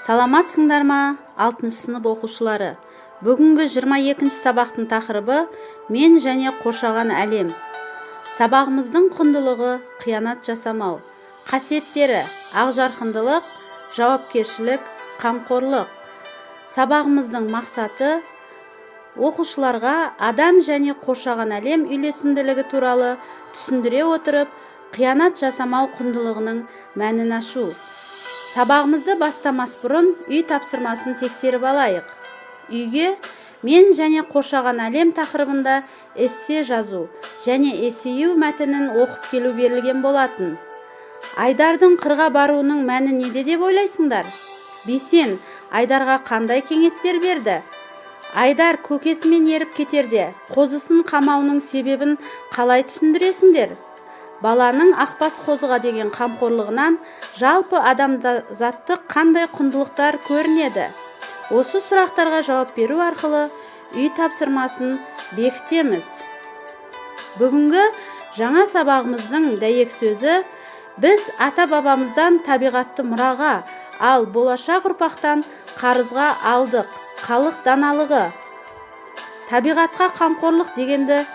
Саламатсыңдар ма, 6 сынып оқушылары? Бүгінгі 22 сабақтың тақырыбы мен және қоршаған әлем. Сабағымыздың құндылығы қиянат жасамау. Қасиеттері ақжарқындылық, жауапкершілік, қамқорлық. Сабағымыздың мақсаты оқушыларға адам және қоршаған әлем үйлесімділігі туралы түсіндіре отырып, қиянат жасамау құндылығының мәнін ашу. Сабағымызды бастамас бұрын үй тапсырмасын тексеріп алайық. Үйге мен және қоршаған әлем тақырыбында эссе жазу және эссею мәтінін оқып келу берілген болатын. Айдардың қырға баруының мәні неде деп ойлайсыңдар? Бейсен Айдарға қандай кеңестер берді? Айдар көкесімен еріп кетерде қозысын қамауының себебін қалай түсіндіресіңдер? Баланың ақбас қозыға деген қамқорлығынан жалпы адамзаттық қандай құндылықтар көрінеді? Осы сұрақтарға жауап беру арқылы үй тапсырмасын бекітеміз. Бүгінгі жаңа сабағымыздың дәйек сөзі: біз ата-бабамыздан табиғатты мұраға, ал болашақ ұрпақтан қарызға алдық. Халық даналығы. Табиғатқа қамқорлық дегенді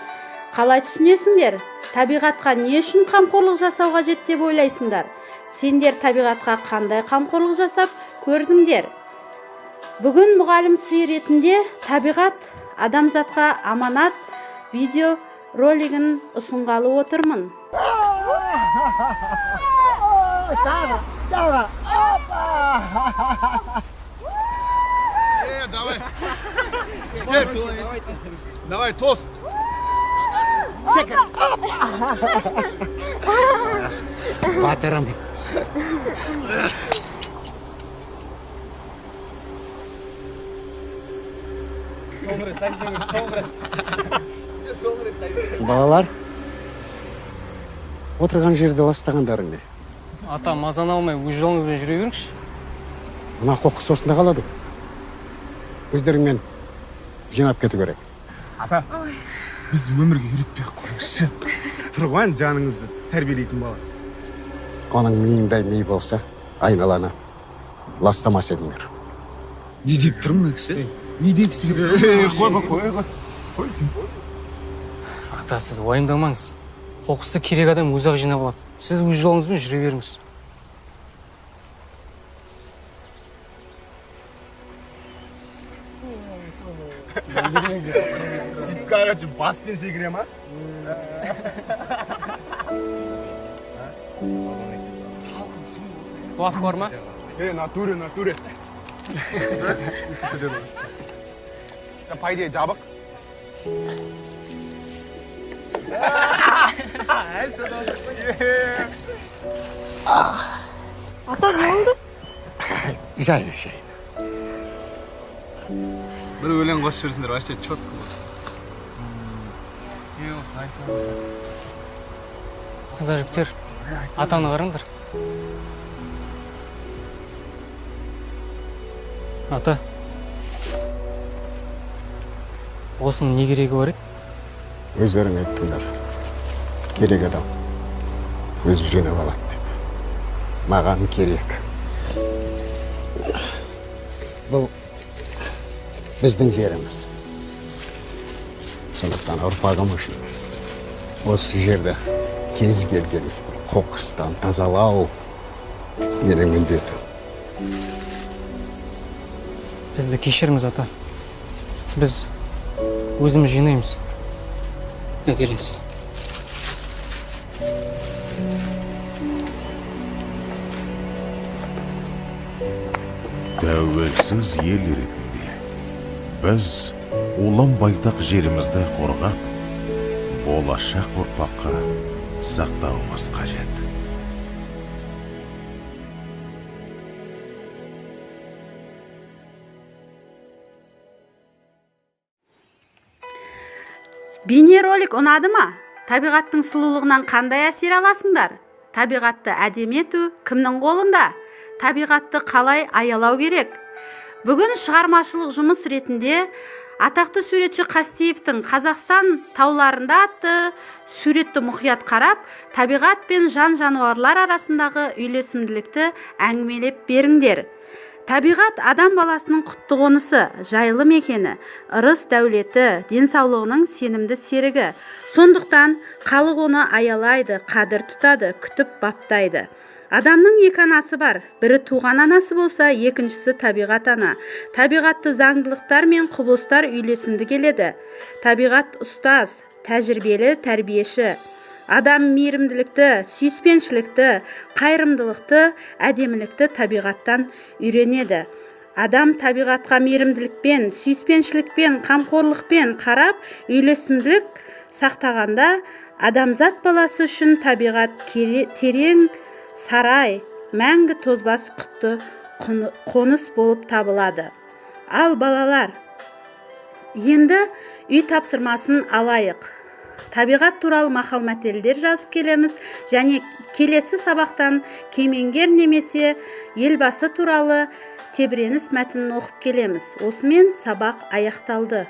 қалай түсінесіңдер? Табиғатқа не үшін қамқорлық жасау қажет деп ойлайсыңдар? Сендер табиғатқа қандай қамқорлық жасап көрдіңдер? Бүгін мұғалім сый ретінде табиғат адамзатқа аманат видео ролигін ұсынғалы отырмын. Давай. Давай, тост. Батырым. Балалар, отырған жерде ластағандарың не? Ата, мазаны алмай өз жолыңызбен жүре беріңізші. Мына қоқыс осында қалады. Өздеріңмен жинап кету керек. Ата, бізді өмірге үйретпей қойыңызшы. Тұрған жаныңызды тәрбиелейтін бала. Оның миындай ми болса, айналаны ластамас едіңдер. Не деп тұр мына кісі? Не дегісі келіп тұр? Қой. Ата, сіз уайымдамаңыз. Қоқысты керек адам өзі-ақ жинап алады. Сіз өз жолыңызбен жүре беріңіз. Сөйтіп короче, баспен секіре ма? Уақыт бар ма? Натуре. По идее, жабық. Ата, не oldu? Жай. Бір өлең қосып жүрсіңдер, вообще четко болды. Қыздар, жігіттер, атаны қараңдар. Ата, осының не керегі бар еді? Өздерің айттыңдар. Керек адам өзі жинап алады деп. Маған керек. Бұл біздің жеріміз. Сондықтан ұрпағым үшін осы жерді кез келген қоқыстан тазалау менің міндетім. Бізді кешіріңіз, ата. Біз өзіміз жинаймыз. Келіңіз. Тәуелсіз ел ретінде біз улан байтақ жерімізді қорғап, болашақ ұрпаққа сақтауымыз қажет. Бейнеролик ұнады ма? Табиғаттың сұлулығынан қандай әсер аласыңдар? Табиғатты әдемі ету кімнің қолында? Табиғатты қалай аялау керек? Бүгін шығармашылық жұмыс ретінде атақты суретші Қастеевтің Қазақстан тауларында атты суретті мұқият қарап, табиғат пен жан жануарлар арасындағы үйлесімділікті әңгімелеп беріңдер. Табиғат адам баласының құтты қонысы, жайлы мекені, ырыс дәулеті, денсаулығының сенімді серігі. Сондықтан халық оны аялайды, қадір тұтады, күтіп баптайды. Адамның екі анасы бар. Бірі туған анасы болса, екіншісі табиғат ана. Табиғатты заңдылықтар мен құбылыстар үйлесімді келеді. Табиғат ұстаз, тәжірибелі тәрбиеші. Адам мейірімділікті, сүйіспеншілікті, қайырымдылықты, әдемілікті табиғаттан үйренеді. Адам табиғатқа мейірімділікпен, сүйіспеншілікпен, қамқорлықпен қарап, үйлесімділік сақтағанда, адамзат баласы үшін табиғат терең сарай, мәңгі тозбас құтты қоныс болып табылады. Ал балалар, енді үй тапсырмасын алайық. Табиғат туралы мақал-мәтелдер жазып келеміз, және келесі сабақтан кемеңгер немесе елбасы туралы тебіреніс мәтінін оқып келеміз. Осымен сабақ аяқталды.